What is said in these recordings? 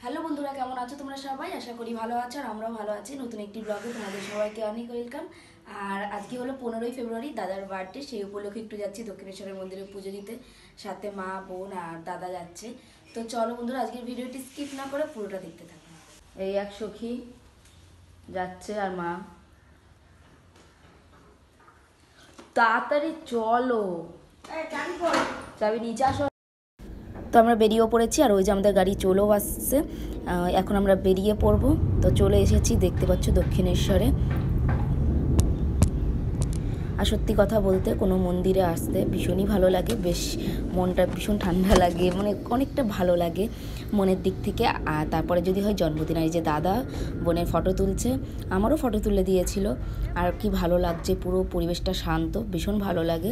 Hello বন্ধুরা, কেমন আছো তোমরা সবাই? আশা করি ভালো আছো আর আমরাও ভালো আছি। নতুন একটি ব্লগে তোমাদের সবাইকে অনেক ওয়েলকাম। আর আজকে হলো 15ই ফেব্রুয়ারি, দাদার বার্থডে। সেই উপলক্ষে একটু যাচ্ছি দক্ষিণেশ্বরের মন্দিরে পুজো দিতে, সাথে মা, বোন আর দাদা যাচ্ছে। তো চলো বন্ধুরা, আজকের ভিডিওটি স্কিপ না করে পুরোটা দেখতে থাকো। এই এক সখী যাচ্ছে আর মা। তাড়াতাড়ি চলো, চাবি নিচে আসো। তো আমরা বেরিয়েও পড়েছি আর ওই যে আমাদের গাড়ি চলেও আসছে। এখন আমরা বেরিয়ে পড়ব। তো চলে এসেছি, দেখতে পাচ্ছ, দক্ষিণেশ্বরে। আর সত্যি কথা বলতে কোনো মন্দিরে আসতে ভীষণই ভালো লাগে, বেশ মনটা ভীষণ ঠান্ডা লাগে, মানে অনেকটা ভালো লাগে মনের দিক থেকে। আর তারপরে যদি হয় জন্মদিন, আর এই যে দাদা বোনের ফটো তুলছে, আমারও ফটো তুলে দিয়েছিল। আর কি ভালো লাগছে, পুরো পরিবেশটা শান্ত, ভীষণ ভালো লাগে।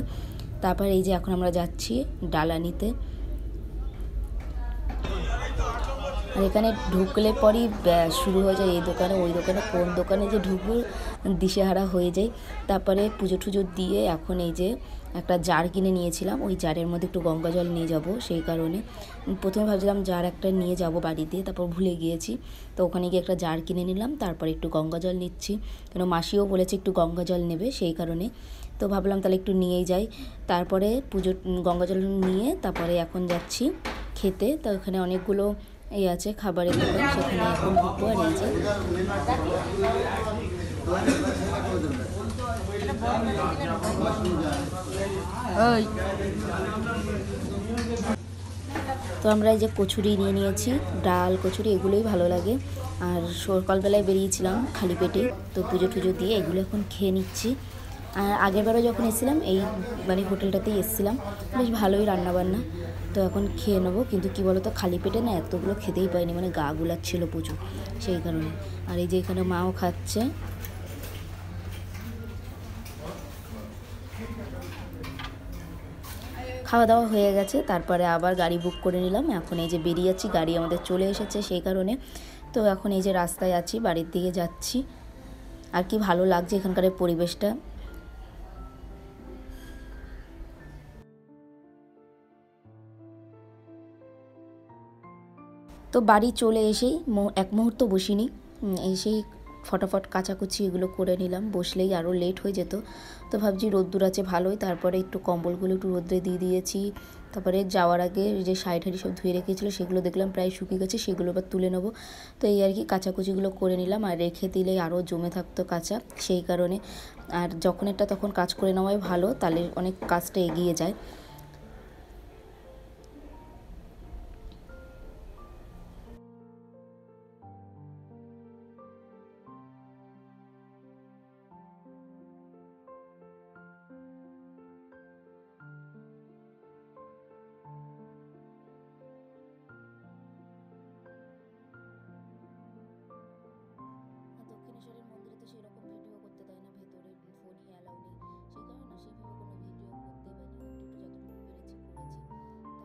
তারপর এই যে এখন আমরা যাচ্ছি ডালা নিতে। আর এখানে ঢুকলে পরই শুরু হয়ে যায় এই দোকানে ওই দোকানে, কোন দোকানে যে ঢুকবো দিশেহারা হয়ে যায়। তারপরে পুজো টুজো দিয়ে এখন এই যে একটা জার কিনে নিয়েছিলাম, ওই জারের মধ্যে একটু গঙ্গা জল নিয়ে যাব। সেই কারণে প্রথমে ভাবছিলাম জার একটা নিয়ে যাব বাড়িতে, তারপর ভুলে গিয়েছি। তো ওখানে গিয়ে একটা জার কিনে নিলাম, তারপরে একটু গঙ্গা জল নিচ্ছি, কেন মাসিও বলেছে একটু গঙ্গা জল নেবে, সেই কারণে। তো ভাবলাম তাহলে একটু নিয়েই যাই। তারপরে পুজো গঙ্গা জল নিয়ে তারপরে এখন যাচ্ছি খেতে। তো ওখানে অনেকগুলো এই আছে খাবারের দোকান, সেখানে এখন ঢুকবো। আর এই যে তো আমরা এই যে কচুরি নিয়ে নিয়েছি, ডাল কচুরি, এগুলোই ভালো লাগে। আর সকালবেলায় বেরিয়েছিলাম খালি পেটে, তো পুজো টুজো দিয়ে এগুলো এখন খেয়ে নিচ্ছি। আর আগেরবারও যখন এসেছিলাম এই মানে হোটেলটাতেই এসেছিলাম, বেশ ভালোই রান্নাবান্না। তো এখন খেয়ে নেবো, কিন্তু কী বলো তো, খালি পেটে না এতগুলো খেতেই পাইনি, মানে গা গুলাচ্ছিল প্রচুর, সেই কারণে। আর এই যে এখানে মাও খাচ্ছে। খাওয়া দাওয়া হয়ে গেছে, তারপরে আবার গাড়ি বুক করে নিলাম। এখন এই যে বেরিয়ে যাচ্ছি, গাড়ি আমাদের চলে এসেছে সেই কারণে। তো এখন এই যে রাস্তায় আছি, বাড়ির দিকে যাচ্ছি। আর কি ভালো লাগছে এখানকার পরিবেশটা। তো বাড়ি চলে এসেই এক মুহূর্ত বসিনি, এসেই ফটাফট কাচাকুচি এগুলো করে নিলাম, বসলেই আরও লেট হয়ে যেত। তো ভাবছি রোদ্দুর আছে ভালোই, তারপরে একটু কম্বলগুলো একটু রোদ্রে দিয়ে দিয়েছি। তারপরে যাওয়ার আগে যে শাড়ি ঠাড়ি সব ধুয়ে রেখেছিলো সেগুলো দেখলাম প্রায় শুকিয়ে গেছে, সেগুলো আবার তুলে নেবো। তো এই আর কি কাচাকুচিগুলো করে নিলাম, আর রেখে দিলেই আরও জমে থাকতো কাঁচা, সেই কারণে। আর যখন এটা তখন কাজ করে নেওয়াই ভালো, তাহলে অনেক কাজটা এগিয়ে যায়। দক্ষিণেশ্বরের মন্দিরে তো সেরকম ভিডিও করতে দেয় না, ভেতরে ফোনই অ্যালাউ নেই, সেই কারণে না সেভাবে কোনো ভিডিও করতে পারিনি। একটু যতটুকু পেরেছি করেছি।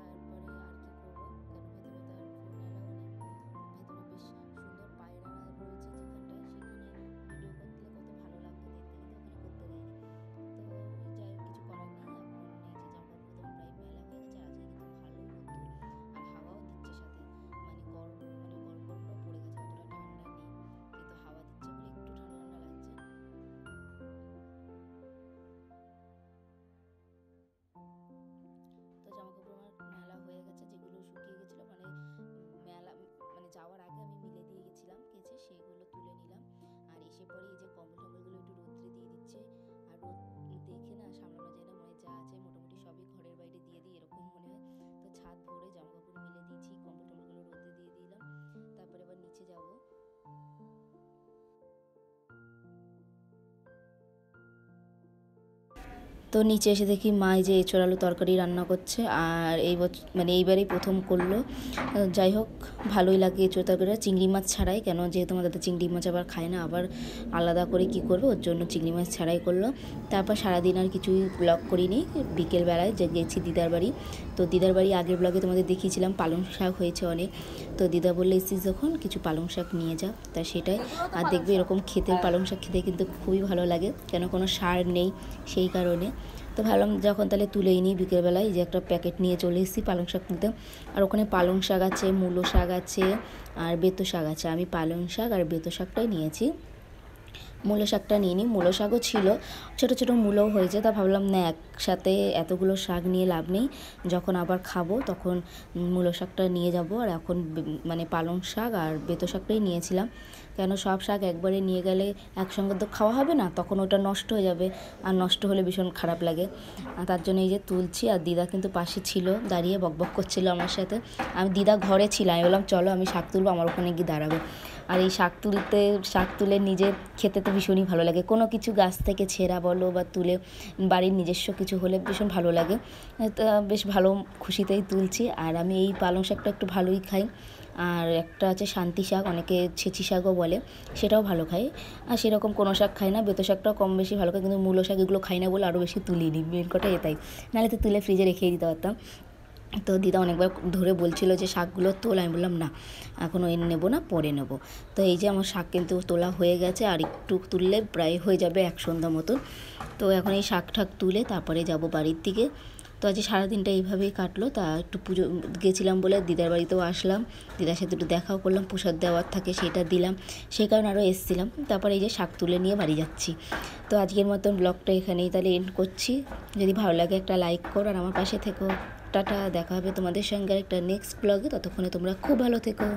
তারপরে আর কি করবো, কেন ভেতরে তো আর ফোন অ্যালাউ নেই। ভেতরে বেশ সুন্দর পায়রা রয়েছে যেখানটায়, সেখানে ভিডিও করতে কত ভালো লাগতো দেখতে, কিন্তু ওখানে করতে দেয়নি। তো যাই হোক, কিছু করার নেই। এখন এই যে জামা কাপড় প্রায় মেলা হয়ে গেছে, আজকে কিন্তু ভালোই রোদ্দুর আর হাওয়াও দিচ্ছে সাথে, মানে গরম গরমটাও পড়ে গেছে, অতটা ঠান্ডা নেই, কিন্তু হাওয়া দিচ্ছে বলে একটু ঠান্ডা ঠান্ডা লাগছে। তো জামা কাপড় আমার মেলা হয়ে গেছে, যেগুলো শুকিয়ে গেছিলো, মানে মেলা মানে যাওয়ার আগে আমি মিলে দিয়ে গেছিলাম কেচে, সেইগুলো তুলে নিলাম। আর এসে পরে এই যে কম্বল টম্বলগুলো একটু রোদ্রে দিয়ে দিচ্ছে। আর রোদ দেখে না সামলানো যায় না, মানে যা আছে মোটামুটি সবই ঘরের বাইরে দিয়ে দিই এরকম মনে হয়। তো ছাদ ভরে জামা কাপড় মিলে দিয়েছি, কম্বল টম্বলগুলো রোদ্রে দিয়ে দিলাম। তারপরে আবার নিচে যাবো। তো নিচে এসে দেখি মা এই যে এঁচোড় আলু তরকারি রান্না করছে, আর এই মানে এইবারেই প্রথম করলো। যাই হোক, ভালোই লাগে এঁচোড় তরকারিটা, চিংড়ি মাছ ছাড়াই, কেন যেহেতু আমাদের চিংড়ি মাছ আবার খায় না, আবার আলাদা করে কি করবো, ওর জন্য চিংড়ি মাছ ছাড়াই করলো। তারপর সারাদিন আর কিছুই ব্লগ করিনি, বিকেলবেলায় যে গেছি দিদার বাড়ি। তো দিদার বাড়ি আগের ব্লগে তোমাদের দেখিয়েছিলাম, পালং শাক হয়েছে অনেক। তো দিদা বললে এসেছিস যখন কিছু পালং শাক নিয়ে যা, তা সেটাই। আর দেখবে এরকম ক্ষেতের পালং শাক খেতে কিন্তু খুবই ভালো লাগে, কেন কোনো সার নেই, সেই কারণে। তো ভাবলাম যখন তাহলে তুলেই নিই বিকেলবেলায়, যে একটা প্যাকেট নিয়ে চলে এসেছি পালং শাক তুলতে। আর ওখানে পালং শাক আছে, মূলো শাক আছে আর বেতো শাক আছে। আমি পালং শাক আর বেতো শাকটাই নিয়েছি, মূলো শাকটা নিয়ে নিই। মূলো শাকও ছিল, ছোটো ছোটো মূলোও হয়েছে। তা ভাবলাম না, একসাথে এতগুলো শাক নিয়ে লাভ নেই, যখন আবার খাবো তখন মূলো শাকটা নিয়ে যাব। আর এখন মানে পালং শাক আর বেতো শাকটাই নিয়েছিলাম, কেন সব শাক একবারে নিয়ে গেলে একসঙ্গে তো খাওয়া হবে না, তখন ওটা নষ্ট হয়ে যাবে, আর নষ্ট হলে ভীষণ খারাপ লাগে। তার জন্য এই যে তুলছি। আর দিদা কিন্তু পাশে ছিল, দাঁড়িয়ে বকবক করছিল আমার সাথে। আমি দিদা ঘরে ছিলাম, আমি বললাম চলো আমি শাক তুলবো, আমার ওখানে গিয়ে দাঁড়াবো। আর এই শাক তুলে নিজে খেতে তো ভীষণই ভালো লাগে। কোনো কিছু গাছ থেকে ছেঁড়া বলো বা তুলে বাড়ির নিজস্ব কিছু হলে ভীষণ ভালো লাগে। তা বেশ ভালো খুশিতেই তুলছি। আর আমি এই পালং শাকটা একটু ভালোই খাই। আর একটা আছে শান্তি শাক, অনেকে ছেঁচি শাকও বলে, সেটাও ভালো খাই। আর সেরকম কোনো শাক খাই না, বেতো শাকটাও কম বেশি ভালো খাই, কিন্তু মূলো শাক এগুলো খাই না বলে আরও বেশি তুলিনি, মেন কথা এটাই। নাহলে তো তুলে ফ্রিজে রেখেই দিতে পারতাম। তো দিদা অনেকবার ধরে বলছিল যে শাকগুলো তোল, আমি বললাম না এখন ওই নেবো না, পরে নেবো। তো এই যে আমার শাক কিন্তু তোলা হয়ে গেছে, আর একটু তুললে প্রায় হয়ে যাবে এক সন্ধ্যা মতন। তো এখন এই শাক ঠাক তুলে তারপরে যাব বাড়ির দিকে। তো আজ সারাদিনটা এইভাবেই কাটলো। তা একটু পুজো গেছিলাম বলে দিদার বাড়িতেও আসলাম, দিদার সাথে একটু দেখাও করলাম, প্রসাদ দেওয়ার থাকে সেটা দিলাম, সেই কারণে আরও এসেছিলাম। তারপরে এই যে শাক তুলে নিয়ে বাড়ি যাচ্ছি। তো আজকের মতন ব্লগটা এখানেই তাহলে এন্ড করছি। যদি ভালো লাগে একটা লাইক করো আর আমার পাশে থেকো। টাটা, দেখা হবে তোমাদের সঙ্গে একটা নেক্সট ব্লগে। ততক্ষণে তোমরা খুব ভালো থেকো।